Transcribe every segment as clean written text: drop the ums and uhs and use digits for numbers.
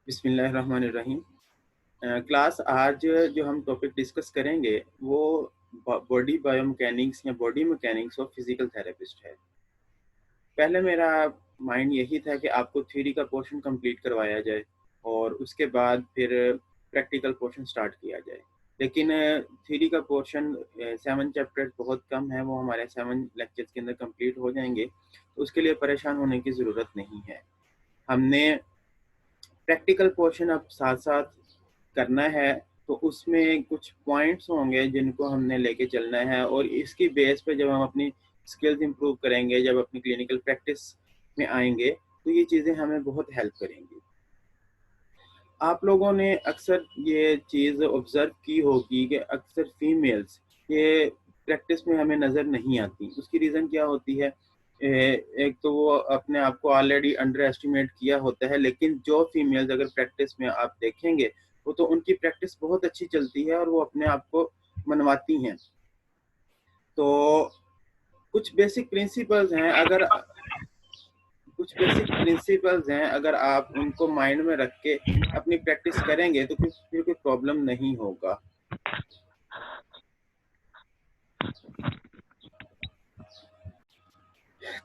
बिस्मिल्लाहिर्रहमानिर्रहीम। क्लास आज जो हम टॉपिक डिस्कस करेंगे वो बॉडी बायोमैकेनिक्स या body mechanics of physical therapist है। पहले मेरा माइंड यही था कि आपको थ्योरी का पोर्शन कंप्लीट करवाया जाए और उसके बाद फिर प्रैक्टिकल पोर्शन स्टार्ट किया जाए। लेकिन थ्योरी का पोर्शन 7 चैप्टर्स बहुत कम है, वो हमारे 7 लेक्चर्स के अंदर कंप्लीट हो जाएंगे, तो उसके लिए परेशान होने की ज़रूरत नहीं है। हमने प्रैक्टिकल पोर्शन अब साथ-साथ करना है, तो उसमें कुछ पॉइंट्स होंगे जिनको हमने लेके चलना है और इसकी बेस पे जब हम अपनी स्किल्स इंप्रूव करेंगे, जब अपनी क्लिनिकल प्रैक्टिस में आएँगे, तो ये चीज़ें हमें बहुत हेल्प करेंगी। आप लोगों ने अक्सर ये चीज़ ऑब्ज़र्व की होगी कि अक्सर फीमेल्स ये प्रैक्टिस में हमें नज़र नहीं आती। उसकी रीज़न क्या होती है? एक तो वो अपने आप को ऑलरेडी अंडर एस्टिमेट किया होता है, लेकिन जो फीमेल्स अगर प्रैक्टिस में आप देखेंगे, वो तो उनकी प्रैक्टिस बहुत अच्छी चलती है और वो अपने आप को मनवाती हैं। तो कुछ बेसिक प्रिंसिपल्स हैं, अगर आप उनको माइंड में रख के अपनी प्रैक्टिस करेंगे तो फिर कोई प्रॉब्लम नहीं होगा।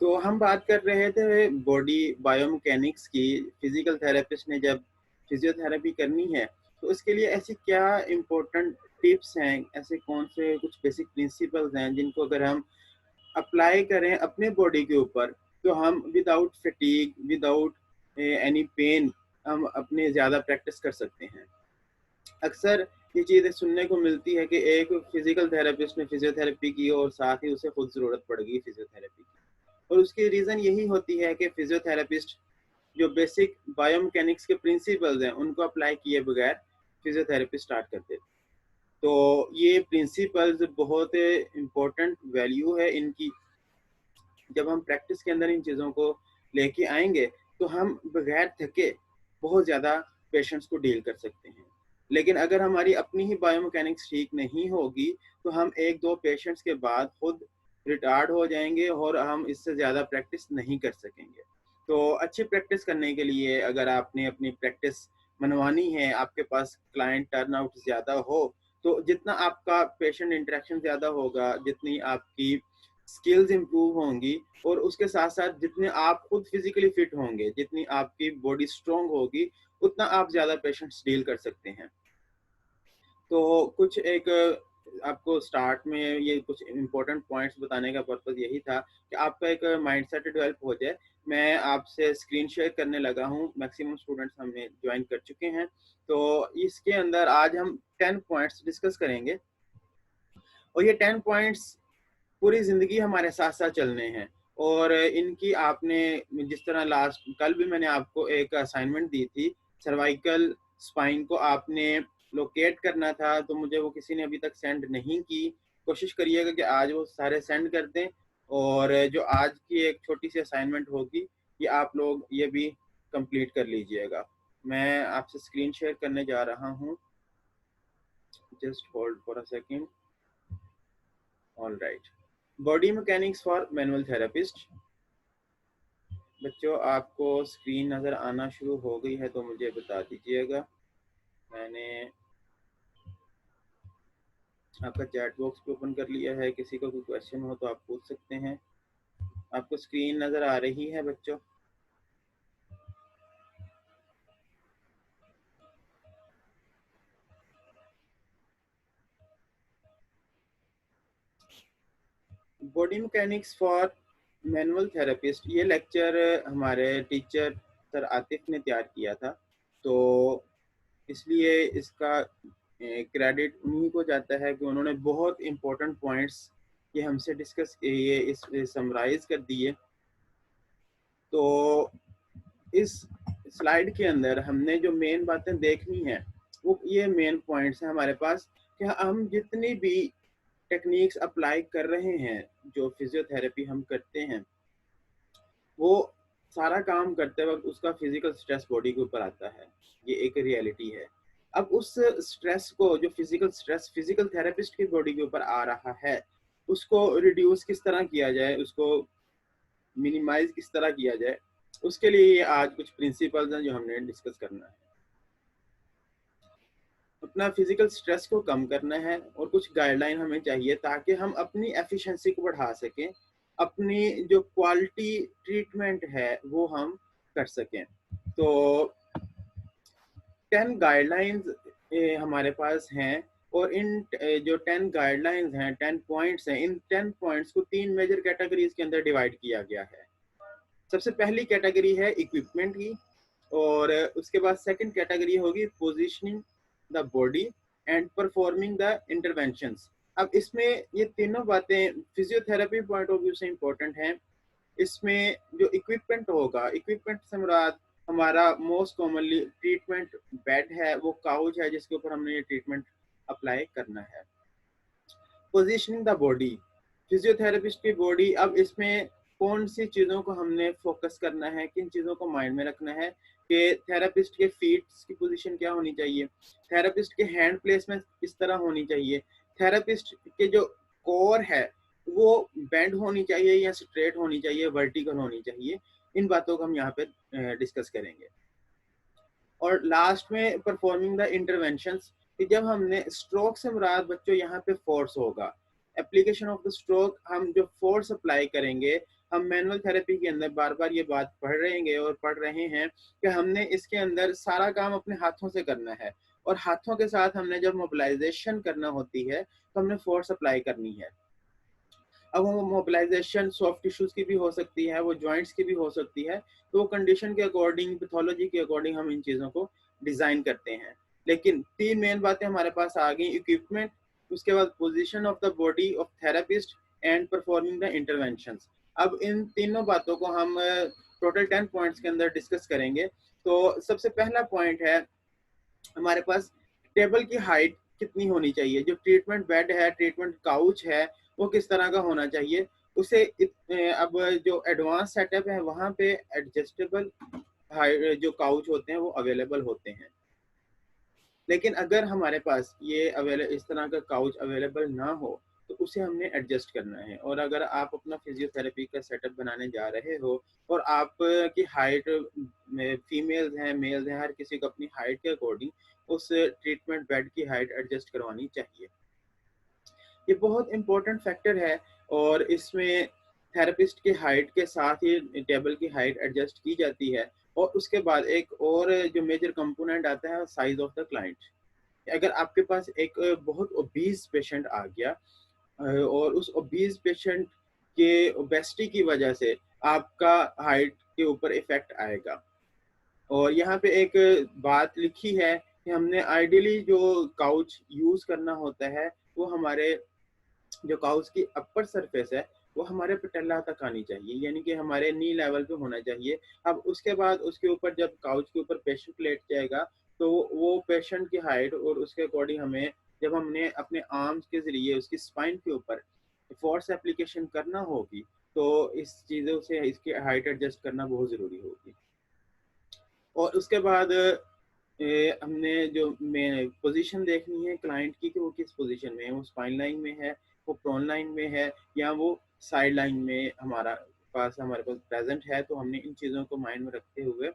तो हम बात कर रहे थे बॉडी बायोमैकेनिक्स की। फिजिकल थेरेपिस्ट ने जब फिजियोथेरेपी करनी है तो उसके लिए ऐसी क्या इम्पोर्टेंट टिप्स हैं, ऐसे कौन से कुछ बेसिक प्रिंसिपल्स हैं जिनको अगर हम अप्लाई करें अपने बॉडी के ऊपर, तो हम without fatigue, without any pain हम अपने ज़्यादा प्रैक्टिस कर सकते हैं। अक्सर ये चीज़ सुनने को मिलती है कि एक फिजिकल थेरेपिस्ट ने फिजियोथेरेपी की और साथ ही उसे खुद ज़रूरत पड़ गई फिजियोथेरेपी की, और उसकी रीज़न यही होती है कि फिजियोथेरेपिस्ट जो बेसिक बायोमैकेनिक्स के प्रिंसिपल्स हैं उनको अप्लाई किए बगैर फिजियोथेरेपी स्टार्ट कर देते। तो ये प्रिंसिपल्स बहुत इम्पोर्टेंट वैल्यू है इनकी। जब हम प्रैक्टिस के अंदर इन चीज़ों को लेके आएंगे तो हम बगैर थके बहुत ज़्यादा पेशेंट्स को डील कर सकते हैं। लेकिन अगर हमारी अपनी ही बायोमैकेनिक्स ठीक नहीं होगी तो हम एक दो पेशेंट्स के बाद खुद रिटार्ड हो जाएंगे और हम इससे ज़्यादा प्रैक्टिस नहीं कर सकेंगे। तो अच्छी प्रैक्टिस करने के लिए अगर आपने अपनी प्रैक्टिस मनवानी है, आपके पास क्लाइंट टर्नआउट ज़्यादा हो, तो जितना आपका पेशेंट इंटरेक्शन ज़्यादा होगा, जितनी आपकी स्किल्स इंप्रूव होंगी और उसके साथ साथ जितने आप खुद फिजिकली फिट होंगे, जितनी आपकी बॉडी स्ट्रांग होगी, उतना आप ज़्यादा पेशेंट्स डील कर सकते हैं। तो कुछ एक आपको स्टार्ट में ये कुछ इम्पोर्टेंट पॉइंट्स बताने का पर्पज़ यही था कि आपका एक माइंडसेट डेवलप हो जाए। मैं आपसे स्क्रीन शेयर करने लगा हूँ, मैक्सिमम स्टूडेंट्स हमें जॉइन कर चुके हैं। तो इसके अंदर आज हम 10 पॉइंट्स डिस्कस करेंगे और ये 10 पॉइंट्स पूरी ज़िंदगी हमारे साथ-साथ चलने हैं। और इनकी आपने, जिस तरह लास्ट कल भी मैंने आपको एक असाइनमेंट दी थी, सर्वाइकल स्पाइन को आपने लोकेट करना था, तो मुझे वो किसी ने अभी तक सेंड नहीं की। कोशिश करिएगा कि आज वो सारे सेंड कर दें और जो आज की एक छोटी-सी असाइनमेंट होगी, ये आप लोग ये भी कंप्लीट कर लीजिएगा। मैं आपसे स्क्रीन शेयर करने जा रहा हूँ। Just hold for a second. Alright. Body mechanics for manual therapist. बच्चों, आपको स्क्रीन नज़र आना शुरू हो गई है तो मुझे बता दीजिएगा। मैंने आपका चैट बॉक्स भी ओपन कर लिया है, किसी को कोई क्वेश्चन हो तो आप पूछ सकते हैं। आपको स्क्रीन नज़र आ रही है बच्चों? Body mechanics for manual therapist, ये लेक्चर हमारे टीचर सर आतिफ ने तैयार किया था, तो इसलिए इसका क्रेडिट उन्हीं को जाता है कि उन्होंने बहुत इम्पोर्टेंट पॉइंट्स ये हमसे डिस्कस किए, इस समराइज कर दिए। तो इस स्लाइड के अंदर हमने जो मेन बातें देखनी है वो ये मेन पॉइंट्स हैं हमारे पास, कि हम जितनी भी टेक्निक्स अप्लाई कर रहे हैं, जो फिजियोथेरेपी हम करते हैं, वो सारा काम करते वक्त उसका फिजिकल स्ट्रेस बॉडी के ऊपर आता है। ये एक रियलिटी है। अब उस स्ट्रेस को, जो फिजिकल स्ट्रेस फिजिकल थेरेपिस्ट की बॉडी के ऊपर आ रहा है, उसको रिड्यूस किस तरह किया जाए, उसको मिनिमाइज किस तरह किया जाए, उसके लिए ये आज कुछ प्रिंसिपल्स हैं जो हमने डिस्कस करना है। अपना फिजिकल स्ट्रेस को कम करना है और कुछ गाइडलाइन हमें चाहिए ताकि हम अपनी एफिशिएंसी को बढ़ा सकें, अपनी जो क्वालिटी ट्रीटमेंट है वो हम कर सकें। तो 10 गाइडलाइंस हमारे पास हैं और इन जो 10 गाइडलाइंस हैं, 10 पॉइंट्स हैं, इन 10 पॉइंट्स को 3 मेजर कैटेगरीज के अंदर डिवाइड किया गया है। सबसे पहली कैटेगरी है इक्विपमेंट की, और उसके बाद सेकंड कैटेगरी होगी positioning the body and performing the interventions. अब इसमें ये तीनों बातें फिजियोथेरेपी पॉइंट ऑफ व्यू से इंपॉर्टेंट हैं। इसमें जो इक्विपमेंट होगा, इक्विपमेंट से मुराद हमारा मोस्ट कॉमनली ट्रीटमेंट बेड है, वो काउच है जिसके ऊपर हमने ये ट्रीटमेंट अप्लाई करना है। पोजीशनिंग द बॉडी, फिजियोथेरेपिस्ट की बॉडी, अब इसमें कौन सी चीज़ों को हमने फोकस करना है, किन चीज़ों को माइंड में रखना है कि थेरेपिस्ट के फीट की पोजीशन क्या होनी चाहिए, थेरेपिस्ट के हैंड प्लेसमेंट किस तरह होनी चाहिए, थेरेपिस्ट के जो कोर है वो बेंड होनी चाहिए या स्ट्रेट होनी चाहिए, वर्टिकल होनी चाहिए। इन बातों को हम यहाँ पे डिस्कस करेंगे। और लास्ट में परफॉर्मिंग द इंटरवेंशंस, कि जब हमने स्ट्रोक से मुराद बच्चों यहाँ पे फोर्स होगा, एप्लीकेशन ऑफ द स्ट्रोक, हम जो फोर्स अप्लाई करेंगे, हम मैनुअल थेरेपी के अंदर बार बार ये बात पढ़ रहे हैं कि हमने इसके अंदर सारा काम अपने हाथों से करना है, और हाथों के साथ हमने जब मोबिलाइजेशन करना होती है तो हमने फोर्स अप्लाई करनी है। अब वो मोबिलाइजेशन सॉफ्ट टिश्यूज की भी हो सकती है, वो जॉइंट्स की भी हो सकती है, तो वो कंडीशन के अकॉर्डिंग, पैथोलॉजी के अकॉर्डिंग हम इन चीज़ों को डिज़ाइन करते हैं। लेकिन 3 मेन बातें हमारे पास आ गई, इक्विपमेंट, उसके बाद position of the body of therapist and performing the interventions. अब इन तीनों बातों को हम टोटल 10 पॉइंट्स के अंदर डिस्कस करेंगे। तो सबसे पहला पॉइंट है हमारे पास, टेबल की हाइट कितनी होनी चाहिए, जो ट्रीटमेंट बेड है, ट्रीटमेंट काउच है, वो किस तरह का होना चाहिए उसे। अब जो एडवांस सेटअप है वहाँ पे एडजस्टेबल जो काउच होते हैं वो अवेलेबल होते हैं। लेकिन अगर हमारे पास ये इस तरह का काउच अवेलेबल ना हो तो उसे हमने एडजस्ट करना है। और अगर आप अपना फिजियोथेरेपी का सेटअप बनाने जा रहे हो और आप की हाइट में फीमेल्स हैं, मेल्स हैं, हर किसी को अपनी हाइट के अकॉर्डिंग उस ट्रीटमेंट बेड की हाइट एडजस्ट करवानी चाहिए। ये बहुत इंपॉर्टेंट फैक्टर है, और इसमें थेरेपिस्ट की हाइट के साथ ही टेबल की हाइट एडजस्ट की जाती है। और उसके बाद एक और जो मेजर कंपोनेंट आता है, साइज ऑफ द क्लाइंट। अगर आपके पास एक बहुत ओबीज पेशेंट आ गया और उस ओबीज पेशेंट के ओबेसिटी की वजह से आपका हाइट के ऊपर इफेक्ट आएगा। और यहाँ पे एक बात लिखी है कि हमने आइडियली जो काउच यूज करना होता है वो हमारे जो काउच की अपर सरफेस है वो हमारे पटेला तक आनी चाहिए, यानी कि हमारे नी लेवल पे होना चाहिए। अब उसके बाद उसके ऊपर जब काउच के ऊपर पेशेंट लेट जाएगा तो वो पेशेंट की हाइट और उसके अकॉर्डिंग हमें, जब हमने अपने आर्म्स के जरिए उसकी स्पाइन के ऊपर फोर्स एप्लीकेशन करना होगी, तो इस चीज़ों से इसकी हाइट एडजस्ट करना बहुत ज़रूरी होगी। और उसके बाद हमने जो पोजीशन देखनी है क्लाइंट की कि वो किस पोजीशन में है, वो स्पाइन लाइन में है, वो प्रोन लाइन में है, या वो साइड लाइन में हमारे पास प्रेजेंट है। तो हमने इन चीज़ों को माइंड में रखते हुए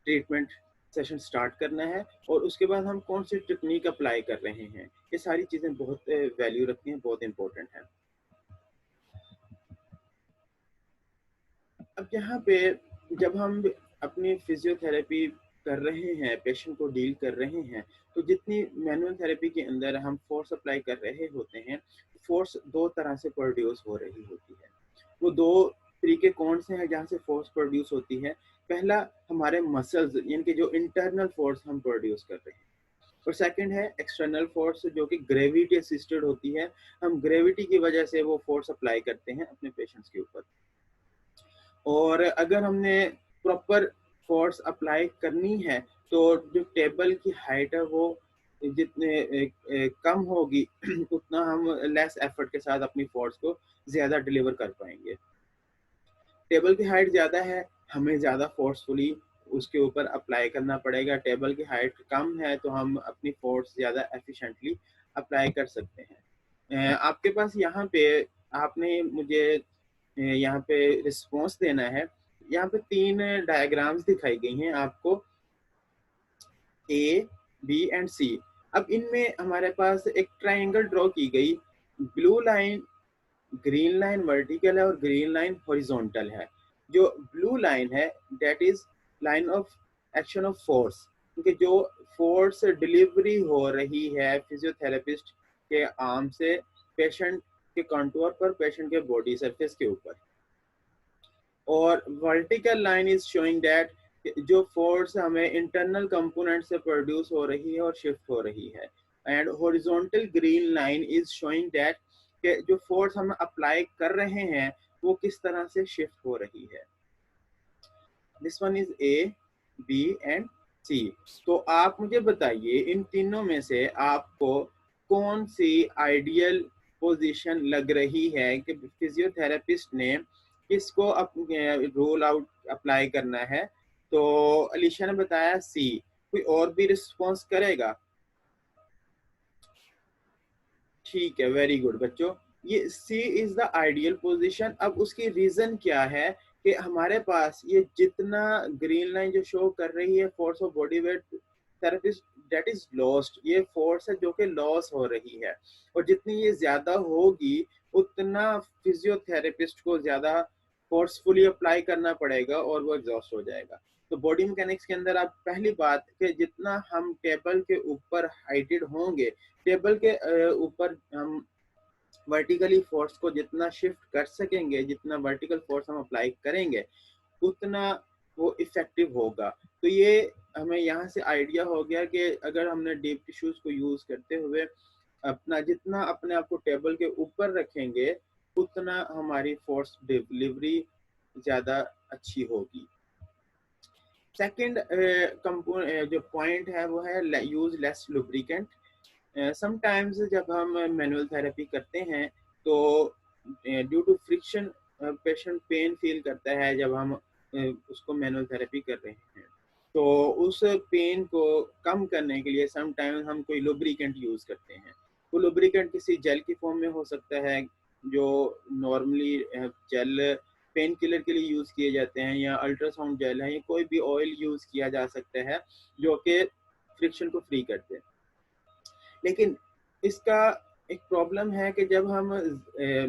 ट्रीटमेंट सेशन स्टार्ट करना है। और उसके बाद हम कौन सी टेक्निक अप्लाई कर रहे हैं, ये सारी चीज़ें बहुत वैल्यू रखती हैं, बहुत इंपॉर्टेंट है। अब यहाँ पे जब हम अपनी फिजियोथेरेपी कर रहे हैं, पेशेंट को डील कर रहे हैं, तो जितनी मैनुअल थेरेपी के अंदर हम फोर्स अप्लाई कर रहे होते हैं, फोर्स दो तरह से प्रोड्यूस हो रही होती है। वो दो तरीके कौन से हैं जहाँ से फोर्स प्रोड्यूस होती है? पहला, हमारे मसल्स, यानी कि जो इंटरनल फोर्स हम प्रोड्यूस कर रहे हैं, और सेकंड है एक्सटर्नल फोर्स जो कि ग्रेविटी असिस्टेड होती है। हम ग्रेविटी की वजह से वो फोर्स अप्लाई करते हैं अपने पेशेंट्स के ऊपर। और अगर हमने प्रॉपर फोर्स अप्लाई करनी है तो जो टेबल की हाइट है वो जितने कम होगी उतना हम लेस एफर्ट के साथ अपनी फोर्स को ज़्यादा डिलीवर कर पाएंगे। टेबल की हाइट ज़्यादा है, हमें ज़्यादा फोर्सफुली उसके ऊपर अप्लाई करना पड़ेगा। टेबल की हाइट कम है तो हम अपनी फोर्स ज़्यादा एफिशिएंटली अप्लाई कर सकते हैं। आपके पास यहाँ पे आपने मुझे यहाँ पे रिस्पॉन्स देना है। यहाँ पे 3 डायग्राम्स दिखाई गई हैं आपको, ए, बी एंड सी। अब इनमें हमारे पास एक ट्राइंगल ड्रॉ की गई, blue line green line vertical है और ग्रीन लाइन हॉरिजॉन्टल है। जो ब्लू लाइन है that is line of action of force, क्योंकि जो फोर्स डिलीवरी हो रही है फिजियोथेरेपिस्ट के आर्म से पेशेंट के कंटूर पर, पेशेंट के बॉडी सरफेस के ऊपर। और vertical line is showing that जो फोर्स हमें इंटरनल कंपोनेंट से प्रोड्यूस हो रही है और शिफ्ट हो रही है। And horizontal green line is showing that कि जो फोर्स हम अप्लाई कर रहे हैं वो किस तरह से शिफ्ट हो रही है। This one is A, B and C. तो आप मुझे बताइए इन तीनों में से आपको कौन सी आइडियल पोजीशन लग रही है कि फिजियोथेरेपिस्ट ने किसको रोल आउट अप्लाई करना है। तो अलीशा ने बताया सी, कोई और भी रिस्पॉन्स करेगा? ठीक है, वेरी गुड बच्चों, ये सी इज द आइडियल पोजीशन। अब उसकी रीजन क्या है कि हमारे पास ये जितना ग्रीन लाइन जो शो कर रही है force of body weight therapist that is lost, ये फोर्स है जो कि लॉस हो रही है, और जितनी ये ज्यादा होगी उतना फिजियोथेरेपिस्ट को ज्यादा फोर्सफुली अप्लाई करना पड़ेगा और वो एग्जॉस्ट हो जाएगा। तो बॉडी मैकेनिक्स के अंदर आप पहली बात कि जितना हम टेबल के ऊपर हाइटेड होंगे, टेबल के ऊपर हम वर्टिकली फोर्स को जितना शिफ्ट कर सकेंगे, जितना वर्टिकल फोर्स हम अप्लाई करेंगे उतना वो इफेक्टिव होगा। तो ये हमें यहाँ से आइडिया हो गया कि अगर हमने डीप टिश्यूज को यूज करते हुए अपना जितना अपने आप को टेबल के ऊपर रखेंगे उतना हमारी फोर्स डिलीवरी ज्यादा अच्छी होगी। सेकंड जो पॉइंट है वो है यूज लेस लुब्रिकेंट। समटाइम्स जब हम मैनुअल थेरेपी करते हैं तो due to friction patient pain feel करता है जब हम उसको मैनुअल थेरेपी कर रहे हैं। तो उस पेन को कम करने के लिए समटाइम्स हम कोई लुब्रिकेंट यूज करते हैं। वो लुब्रिकेंट किसी जेल की फॉर्म में हो सकता है, जो नॉर्मली जेल पेन किलर के लिए यूज किए जाते हैं, या अल्ट्रासाउंड जेल है, या कोई भी ऑयल यूज किया जा सकता है जो कि फ्रिक्शन को फ्री करते हैं। लेकिन इसका एक प्रॉब्लम है कि जब हम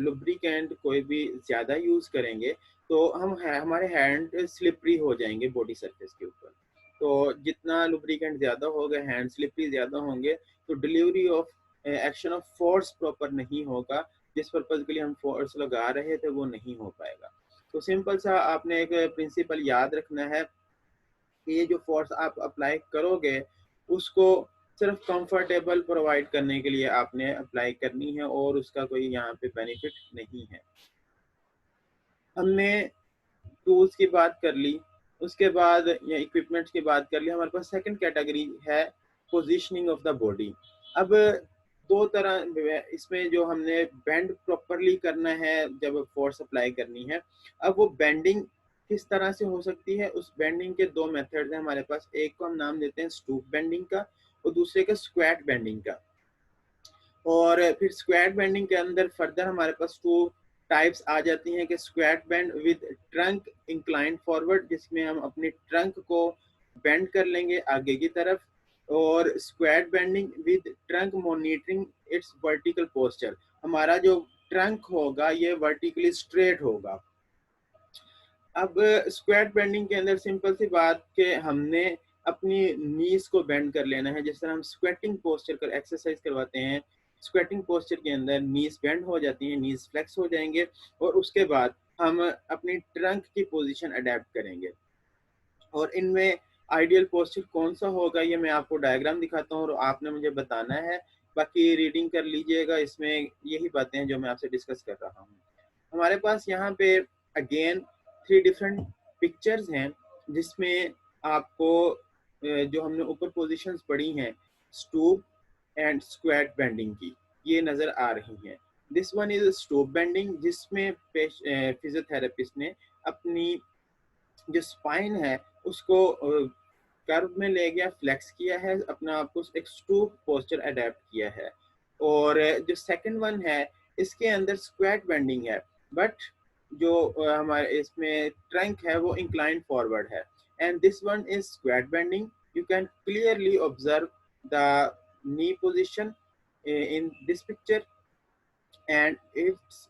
लुब्रिकेंट कोई भी ज़्यादा यूज़ करेंगे तो हमारे हैंड स्लिपरी हो जाएंगे बॉडी सरफेस के ऊपर। तो जितना लुब्रिकेंट ज़्यादा होगा, हैंड स्लिपरी ज़्यादा होंगे, तो delivery of action of force proper नहीं होगा, जिस पर्पज़ के लिए हम फोर्स लगा रहे थे वो नहीं हो पाएगा। तो सिंपल सा आपने एक प्रिंसिपल याद रखना है कि ये जो फोर्स आप अप्लाई करोगे उसको सिर्फ कंफर्टेबल प्रोवाइड करने के लिए आपने अप्लाई करनी है, और उसका कोई यहाँ पे बेनिफिट नहीं है। हमने टूल्स की बात कर ली, उसके बाद या इक्विपमेंट्स की बात कर ली। हमारे पास सेकंड कैटेगरी है पोजीशनिंग ऑफ द बॉडी। अब दो तरह इसमें, जो हमने बेंड प्रॉपरली करना है जब फोर्स अप्लाई करनी है। अब वो बेंडिंग किस तरह से हो सकती है, उस बेंडिंग के दो मेथड्स हैं हमारे पास। एक को हम नाम देते हैं स्टूप बेंडिंग का, और दूसरे का स्क्वाट बेंडिंग का। और फिर स्क्वाट बेंडिंग के अंदर फर्दर हमारे पास टू टाइप्स आ जाती हैं कि squat bend with trunk incline forward, जिसमें हम अपनी ट्रंक को बेंड कर लेंगे आगे की तरफ, और squat bending with trunk monitoring it's vertical posture, हमारा जो ट्रंक होगा ये वर्टिकली स्ट्रेट होगा। अब स्क्वाट बेंडिंग के अंदर सिंपल सी बात कि हमने अपनी नीज को बेंड कर लेना है। जिस तरह हम स्क्वेटिंग पोस्चर कर एक्सरसाइज करवाते हैं, स्क्वेटिंग पोस्चर के अंदर नीज बेंड हो जाती हैं, नीज फ्लेक्स हो जाएंगे, और उसके बाद हम अपनी ट्रंक की पोजीशन अडेप्ट करेंगे। और इनमें आइडियल पोस्चर कौन सा होगा ये मैं आपको डायग्राम दिखाता हूँ और आपने मुझे बताना है। बाकी रीडिंग कर लीजिएगा, इसमें यही बातें हैं जो मैं आपसे डिस्कस कर रहा हूँ। हमारे पास यहाँ पे अगेन 3 डिफरेंट पिक्चर्स हैं, जिसमें आपको जो हमने ऊपर पोजीशंस पढ़ी हैं स्टूप एंड स्क्वाट बेंडिंग की, ये नज़र आ रही हैं। This one is stoop bending, जिसमें फिजियोथेरेपिस्ट ने अपनी जो स्पाइन है उसको कर्व में ले गया, फ्लेक्स किया है, अपने आप को एक स्टूप पोस्चर अडेप्ट किया है। और जो सेकंड वन है इसके अंदर स्क्वाट बेंडिंग है, बट जो हमारे इसमें ट्रंक है वो इंक्लाइन फॉरवर्ड है। And this one is squat bending, you can clearly observe the knee position in this picture, and its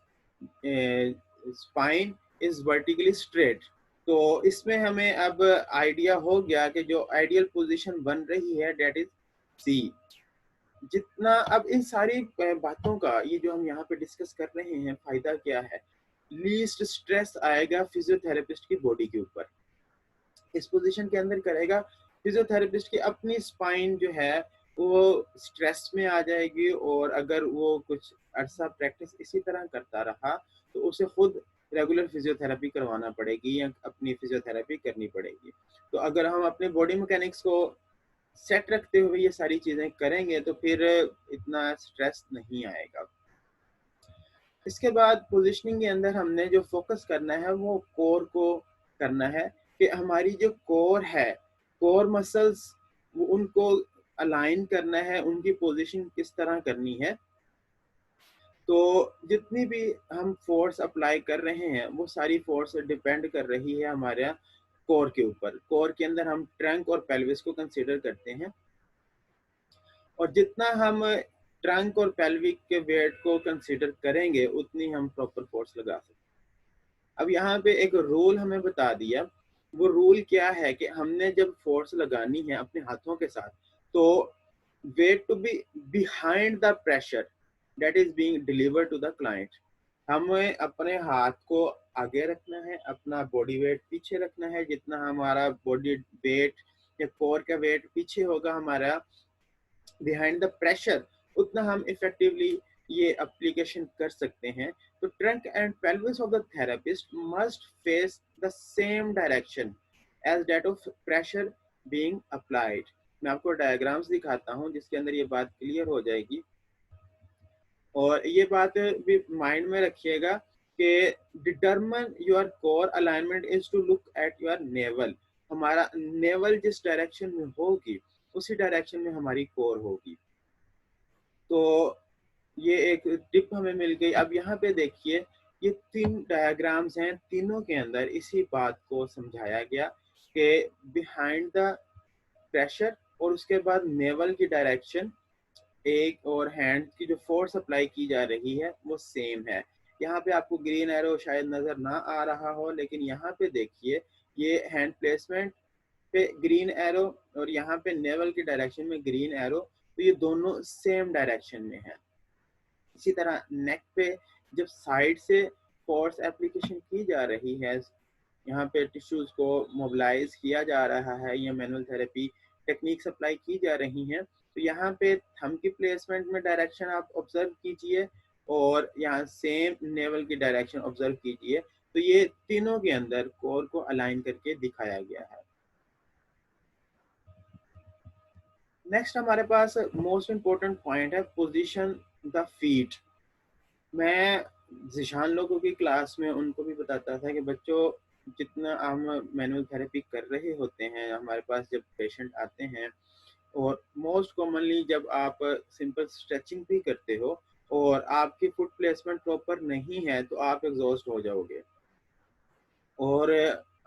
spine is vertically straight. तो इसमें हमें अब आइडिया हो गया कि जो आइडियल पोजीशन बन रही है डेट इज सी। जितना अब इन सारी बातों का ये जो हम यहाँ पे डिस्कस कर रहे हैं फायदा क्या है, लीस्ट स्ट्रेस आएगा फिजियोथेरेपिस्ट की बॉडी के ऊपर। इस पोजीशन के अंदर करेगा फिजियोथेरेपिस्ट की अपनी स्पाइन जो है वो स्ट्रेस में आ जाएगी, और अगर वो कुछ अरसा प्रैक्टिस इसी तरह करता रहा तो उसे खुद रेगुलर फिजियोथेरेपी करवाना पड़ेगी या अपनी फिजियोथेरेपी करनी पड़ेगी। तो अगर हम अपने बॉडी मैकेनिक्स को सेट रखते हुए ये सारी चीजें करेंगे तो फिर इतना स्ट्रेस नहीं आएगा। इसके बाद पोजीशनिंग के अंदर हमने जो फोकस करना है वो कोर को करना है, कि हमारी जो कोर है, कोर मसल्स, वो उनको अलाइन करना है, उनकी पोजीशन किस तरह करनी है। तो जितनी भी हम फोर्स अप्लाई कर रहे हैं वो सारी फोर्स डिपेंड कर रही है हमारे कोर के ऊपर। कोर के अंदर हम ट्रंक और पेल्विस को कंसीडर करते हैं, और जितना हम ट्रंक और पेल्विक के वेट को कंसीडर करेंगे उतनी हम प्रॉपर फोर्स लगा सकते हैं। अब यहाँ पे एक रूल हमें बता दिया। वो रूल क्या है कि हमने जब फोर्स लगानी है अपने हाथों के साथ, तो weight to be behind the pressure that is being delivered to the client. हमें अपने हाथ को आगे रखना है, अपना बॉडी वेट पीछे रखना है। जितना हमारा बॉडी वेट या कोर का वेट पीछे होगा हमारा बिहाइंड द प्रेशर, उतना हम इफेक्टिवली ये एप्लीकेशन कर सकते हैं। तो trunk and pelvis of the therapist must face the same direction as that of pressure being applied. मैं आपको डायग्राम्स दिखाता हूँ जिसके अंदर ये बात क्लियर हो जाएगी, और ये बात भी माइंड में रखिएगा कि determine your core alignment is to look at your navel. हमारा नेवल जिस डायरेक्शन में होगी उसी डायरेक्शन में हमारी कोर होगी। तो ये एक टिप हमें मिल गई। अब यहाँ पे देखिए ये 3 डायग्राम्स हैं, तीनों के अंदर इसी बात को समझाया गया कि बिहाइंड द प्रेशर और उसके बाद नेवल की डायरेक्शन एक और हैंड की जो फोर्स अप्लाई की जा रही है वो सेम है। यहाँ पे आपको ग्रीन एरो शायद नजर ना आ रहा हो, लेकिन यहाँ पे देखिए ये हैंड प्लेसमेंट पे ग्रीन एरो और यहाँ पे नेवल की डायरेक्शन में ग्रीन एरो, तो ये दोनों सेम डायरेक्शन में है। इसी तरह नेक पे जब साइड से फोर्स एप्लीकेशन की जा रही है, यहाँ पे टिश्यूज को मोबिलाइज किया जा रहा है या मैनुअल थेरेपी टेक्निक्स अप्लाई की जा रही हैं, तो यहाँ पे थंब की प्लेसमेंट में डायरेक्शन आप ऑब्जर्व कीजिए और यहाँ सेम नेवल की डायरेक्शन ऑब्जर्व कीजिए। तो ये तीनों के अंदर कोर को अलाइन करके दिखाया गया है। नेक्स्ट हमारे पास मोस्ट इम्पोर्टेंट पॉइंट है पोजीशन द फीट। मैं जिशान लोगों की क्लास में उनको भी बताता था कि बच्चों जितना हम मैनुअल थेरेपी कर रहे होते हैं, हमारे पास जब पेशेंट आते हैं और मोस्ट कॉमनली जब आप सिंपल स्ट्रेचिंग भी करते हो और आपकी फुट प्लेसमेंट प्रॉपर नहीं है तो आप एग्जॉस्ट हो जाओगे। और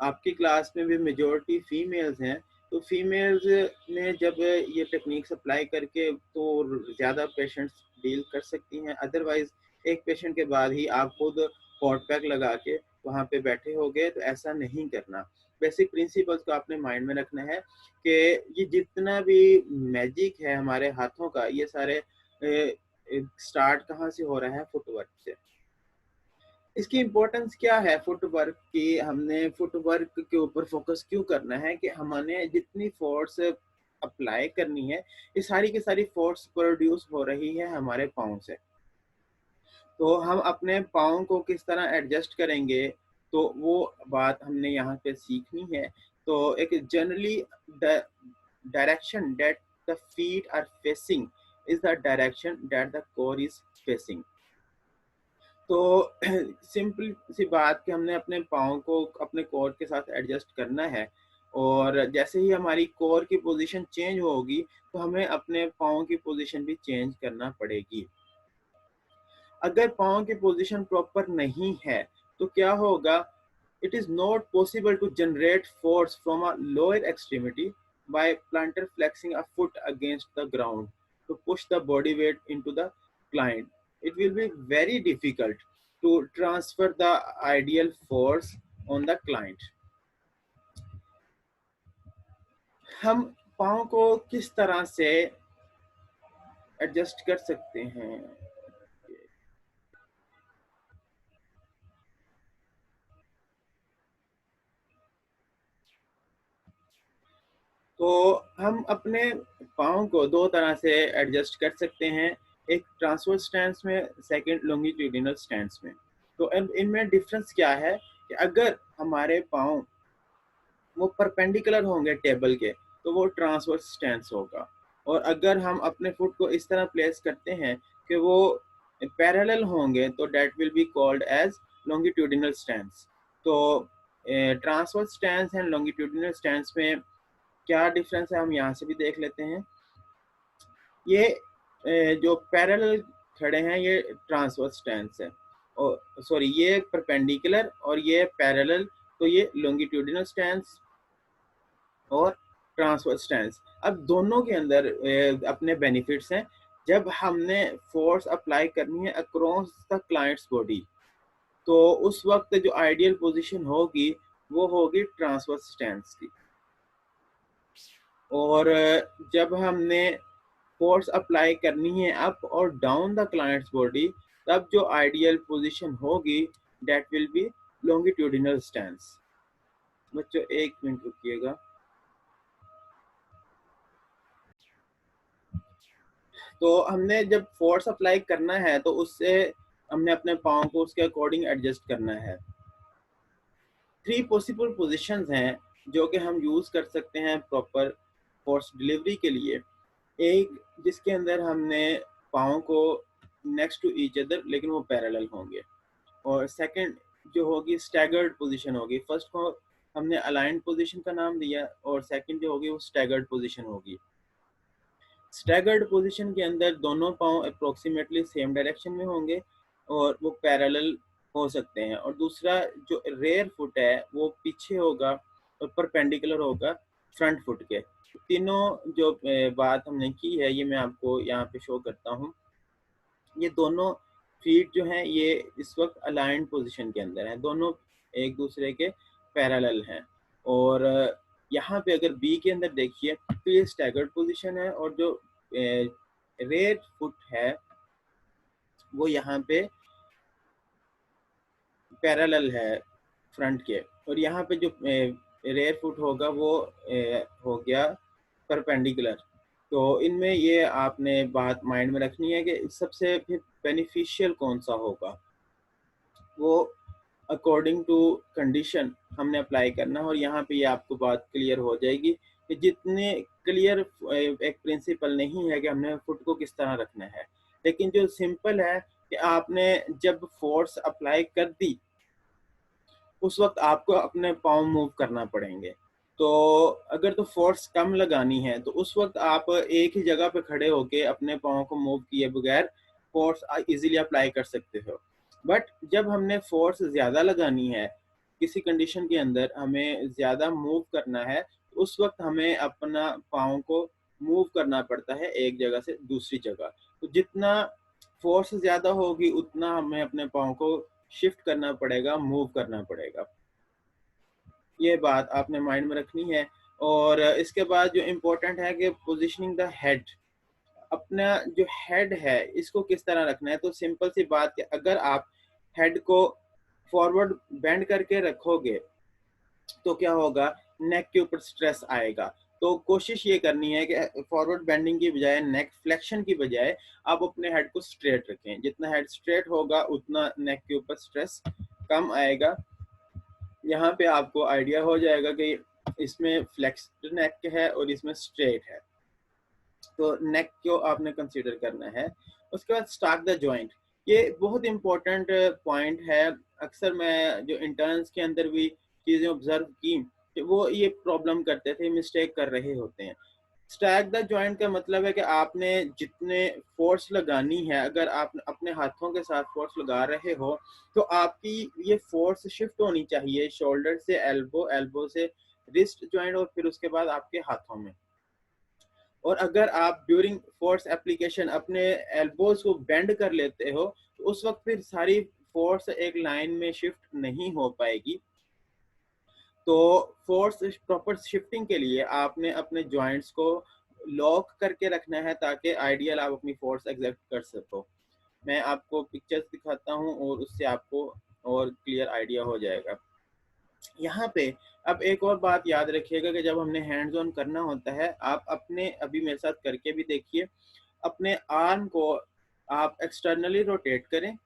आपकी क्लास में भी मेजॉरिटी फीमेल्स हैं, तो फीमेल्स ने जब ये टेक्निक्स अप्लाई करके तो ज़्यादा पेशेंट्स डील कर सकती हैं। अदरवाइज एक पेशेंट के बाद ही आप खुद कॉट पैक लगा के वहाँ पे बैठे हो गए, तो ऐसा नहीं करना। बेसिक प्रिंसिपल्स को आपने माइंड में रखना है कि ये जितना भी मैजिक है हमारे हाथों का, ये सारे स्टार्ट कहाँ से हो रहा है, फुटवर्क से। इसकी इम्पोर्टेंस क्या है फुटवर्क की, हमने फुटवर्क के ऊपर फोकस क्यों करना है कि हमने जितनी फोर्स अप्लाई करनी है ये सारी की सारी फोर्स प्रोड्यूस हो रही है हमारे पाँव से। तो हम अपने पाँव को किस तरह एडजस्ट करेंगे तो वो बात हमने यहाँ पे सीखनी है। तो एक generally direction that the feet are facing is the direction that the core is facing. तो सिंपल सी बात कि हमने अपने पाँव को अपने कोर के साथ एडजस्ट करना है, और जैसे ही हमारी कोर की पोजीशन चेंज होगी तो हमें अपने पाँव की पोजीशन भी चेंज करना पड़ेगी। अगर पाँव की पोजीशन प्रॉपर नहीं है तो क्या होगा, it is not possible to generate force from a lower extremity by plantar flexing a foot against the ground to push the body weight into the client. It will be very difficult to transfer the ideal force on the client. हम पाँव को किस तरह से adjust कर सकते हैं? तो हम अपने पाँव को दो तरह से एडजस्ट कर सकते हैं, एक ट्रांसवर्स स्टैंस में, सेकंड लॉन्गिट्यूडिनल स्टैंस में। तो इनमें डिफरेंस क्या है कि अगर हमारे पाँव वो परपेंडिकुलर होंगे टेबल के तो वो ट्रांसवर्स स्टैंस होगा, और अगर हम अपने फुट को इस तरह प्लेस करते हैं कि वो पैरेलल होंगे तो that will be called as longitudinal stance. तो transverse stance and longitudinal stance में क्या डिफरेंस है हम यहाँ से भी देख लेते हैं। ये जो पैरेलल खड़े हैं ये ट्रांसवर्स स्टैंस है, और सॉरी ये परपेंडिकुलर और ये पैरेलल, तो ये लॉन्गिट्यूडिनल स्टैंस और ट्रांसवर्स स्टैंस। अब दोनों के अंदर अपने बेनिफिट्स हैं। जब हमने फोर्स अप्लाई करनी है अक्रॉस द क्लाइंट्स बॉडी, तो उस वक्त जो आइडियल पोजीशन होगी वो होगी ट्रांसवर्स स्टैंस की, और जब हमने फोर्स अप्लाई करनी है अप और डाउन द क्लाइंट्स बॉडी, तब जो आइडियल पोजीशन होगी that will be longitudinal stance. बच्चों एक मिनट रुकिएगा। तो हमने जब फोर्स अप्लाई करना है तो उससे हमने अपने पाँव को उसके अकॉर्डिंग एडजस्ट करना है। 3 पॉसिबल पोजीशंस हैं जो कि हम यूज़ कर सकते हैं प्रॉपर फोर्स डिलीवरी के लिए। एक जिसके अंदर हमने पाँव को नेक्स्ट टू ईच अदर लेकिन वो पैरेलल होंगे, और सेकंड जो होगी स्टैगर्ड पोजीशन होगी। फर्स्ट को हमने अलाइंड पोजीशन का नाम दिया, और सेकंड जो होगी वो स्टैगर्ड पोजीशन होगी। स्टैगर्ड पोजीशन के अंदर दोनों पाँव अप्रोक्सीमेटली सेम डायरेक्शन में होंगे और वो पैरेलल हो सकते हैं, और दूसरा जो रेयर फुट है वो पीछे होगा और परपेंडिकुलर होगा फ्रंट फुट के। तीनों जो बात हमने की है ये मैं आपको यहाँ पे शो करता हूँ। ये दोनों फीट जो हैं ये इस वक्त अलाइंड पोजीशन के अंदर हैं, दोनों एक दूसरे के पैरेलल हैं। और यहाँ पे अगर बी के अंदर देखिए तो ये स्टैगर्ड पोजीशन है, और जो रेयर फुट है वो यहाँ पे पैरेलल है फ्रंट के, और यहाँ पे जो रेयर फुट होगा वो हो गया परपेंडिकुलर। तो इनमें ये आपने बात माइंड में रखनी है कि सबसे फिर बेनिफिशियल कौन सा होगा, वो अकॉर्डिंग टू कंडीशन हमने अप्लाई करना है। और यहाँ पे ये आपको बात क्लियर हो जाएगी कि जितने क्लियर एक प्रिंसिपल नहीं है कि हमने फुट को किस तरह रखना है, लेकिन जो सिंपल है कि आपने जब फोर्स अप्लाई कर दी उस वक्त आपको अपने पाँव मूव करना पड़ेंगे। तो अगर तो फोर्स कम लगानी है तो उस वक्त आप एक ही जगह पे खड़े होके अपने पाँव को मूव किए बगैर फोर्स इजीली अप्लाई कर सकते हो। बट जब हमने फोर्स ज़्यादा लगानी है, किसी कंडीशन के अंदर हमें ज़्यादा मूव करना है, तो उस वक्त हमें अपना पाँव को मूव करना पड़ता है एक जगह से दूसरी जगह। तो जितना फोर्स ज़्यादा होगी उतना हमें अपने पाँव को शिफ्ट करना पड़ेगा, मूव करना पड़ेगा। ये बात आपने माइंड में रखनी है। और इसके बाद जो इम्पोर्टेंट है कि पोजीशनिंग द हेड, अपना जो हेड है इसको किस तरह रखना है। तो सिंपल सी बात है, अगर आप हेड को फॉरवर्ड बेंड करके रखोगे तो क्या होगा, नेक के ऊपर स्ट्रेस आएगा। तो कोशिश ये करनी है कि फॉरवर्ड बेंडिंग की बजाय, नेक फ्लेक्शन की बजाय आप अपने हेड को स्ट्रेट रखें। जितना हेड स्ट्रेट होगा उतना नेक के ऊपर स्ट्रेस कम आएगा। यहाँ पे आपको आइडिया हो जाएगा कि इसमें फ्लेक्स्ड नेक है और इसमें स्ट्रेट है, तो नेक को आपने कंसीडर करना है। उसके बाद स्टार्ट द जॉइंट, ये बहुत इंपॉर्टेंट पॉइंट है। अक्सर मैं जो इंटर्न्स के अंदर भी चीज़ें ऑब्जर्व की कि वो ये प्रॉब्लम करते थे, मिस्टेक कर रहे होते हैं। स्टैक द जॉइंट का मतलब है कि आपने जितने फोर्स लगानी है, अगर आप अपने हाथों के साथ फोर्स लगा रहे हो तो आपकी ये फोर्स शिफ्ट होनी चाहिए शोल्डर से एल्बो, एल्बो से रिस्ट जॉइंट और फिर उसके बाद आपके हाथों में। और अगर आप ड्यूरिंग फोर्स एप्लीकेशन अपने एल्बोज को बेंड कर लेते हो तो उस वक्त फिर सारी फोर्स एक लाइन में शिफ्ट नहीं हो पाएगी। तो फोर्स प्रॉपर शिफ्टिंग के लिए आपने अपने जॉइंट्स को लॉक करके रखना है ताकि आइडियल आप अपनी फोर्स एग्जर्ट कर सको। मैं आपको पिक्चर्स दिखाता हूँ और उससे आपको और क्लियर आइडिया हो जाएगा। यहाँ पे अब एक और बात याद रखिएगा कि जब हमने हैंड्स ऑन करना होता है, आप अपने अभी मेरे साथ करके भी देखिए, अपने आर्म को आप एक्सटर्नली रोटेट करें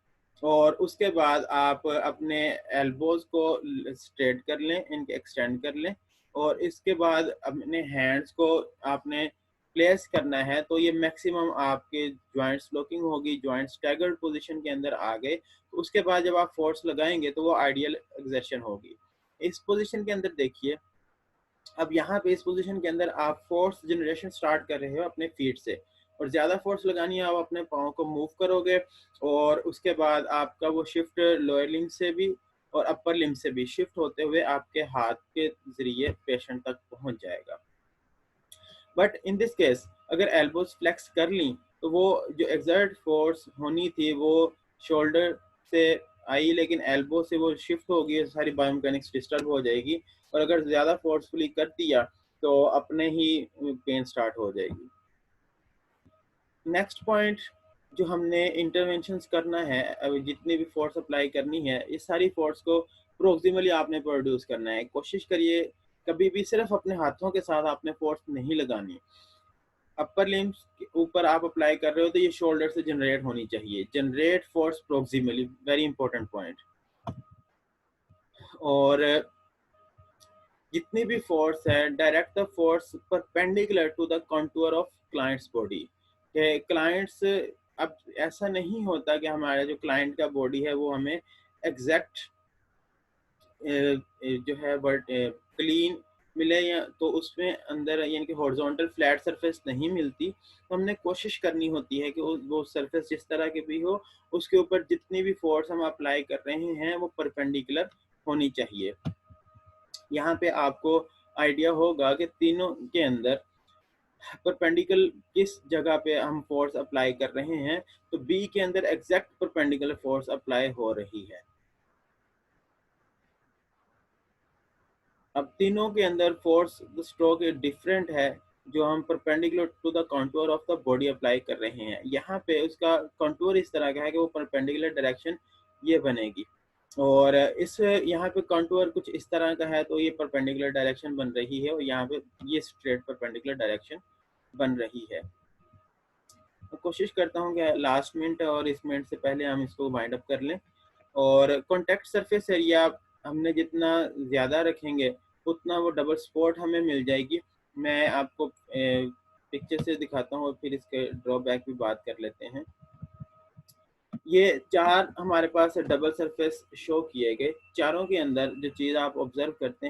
और उसके बाद आप अपने एल्बोज को स्ट्रेट कर लें, इनके एक्सटेंड कर लें और इसके बाद अपने हैंड्स को आपने प्लेस करना है। तो ये मैक्सिमम आपके जॉइंट्स लॉकिंग होगी, जॉइंट्स स्टैगर्ड पोजीशन के अंदर आ गए। तो उसके बाद जब आप फोर्स लगाएंगे तो वो आइडियल एक्सर्शन होगी। इस पोजीशन के अंदर देखिए, अब यहाँ पे इस पोजीशन के अंदर आप फोर्स जनरेशन स्टार्ट कर रहे हो अपने फीट से और ज़्यादा फोर्स लगानी है, आप अपने पाँव को मूव करोगे और उसके बाद आपका वो शिफ्ट लोअर लिम्ब से भी और अपर लिम्ब से भी शिफ्ट होते हुए आपके हाथ के जरिए पेशेंट तक पहुंच जाएगा। बट इन दिस केस अगर एल्बोज फ्लेक्स कर ली तो वो जो एक्सर्ट फोर्स होनी थी वो शोल्डर से आई, लेकिन एल्बो से वो शिफ्ट होगी, सारी बायोमैकेनिक्स डिस्टर्ब हो जाएगी और अगर ज़्यादा फोर्सफुली कर दिया तो अपने ही पेन स्टार्ट हो जाएगी। नेक्स्ट पॉइंट जो हमने इंटरवेंशंस करना है, जितनी भी फोर्स अप्लाई करनी है, इस सारी फोर्स को प्रोक्सिमली आपने प्रोड्यूस करना है। कोशिश करिए कभी भी सिर्फ अपने हाथों के साथ आपने फोर्स नहीं लगानी। अपर लिम्स के ऊपर आप अप्लाई कर रहे हो तो ये शोल्डर से जनरेट होनी चाहिए। Generate force proximally, very important point. और जितनी भी फोर्स है, direct the force perpendicular to the contour of client's body. के क्लाइंट्स, अब ऐसा नहीं होता कि हमारा जो क्लाइंट का बॉडी है वो हमें एग्जैक्ट जो है बट क्लीन मिले, या तो उसमें अंदर यानी कि हॉरिजॉन्टल फ्लैट सरफेस नहीं मिलती। तो हमने कोशिश करनी होती है कि वो सरफेस जिस तरह की भी हो उसके ऊपर जितनी भी फोर्स हम अप्लाई कर रहे हैं वो परपेंडिकुलर होनी चाहिए। यहाँ पे आपको आइडिया होगा कि तीनों के अंदर परपेंडिकुलर किस जगह पे हम फोर्स अप्लाई कर रहे हैं। तो बी के अंदर एग्जैक्ट परपेंडिकुलर फोर्स अप्लाई हो रही है। अब तीनों के अंदर फोर्स स्ट्रोक डिफरेंट है जो हम perpendicular to the contour of the body apply कर रहे हैं। यहाँ पे उसका कंटूर इस तरह का है कि वो परपेंडिकुलर डायरेक्शन ये बनेगी और इस यहाँ पे कंटूर कुछ इस तरह का है तो ये परपेंडिकुलर डायरेक्शन बन रही है और यहाँ पे ये स्ट्रेट परपेंडिकुलर डायरेक्शन बन रही है। तो कोशिश करता हूँ कि लास्ट मिनट और इस मिनट से पहले हम इसको वाइंड अप कर लें। और कॉन्टैक्ट सरफेस एरिया हमने जितना ज़्यादा रखेंगे उतना वो डबल स्पॉट हमें मिल जाएगी। मैं आपको पिक्चर से दिखाता हूँ और फिर इसके ड्रॉबैक भी बात कर लेते हैं। ये चार हमारे पास डबल सरफेस शो किए गए। चारों के अंदर जो चीज़ आप ऑब्जर्व करते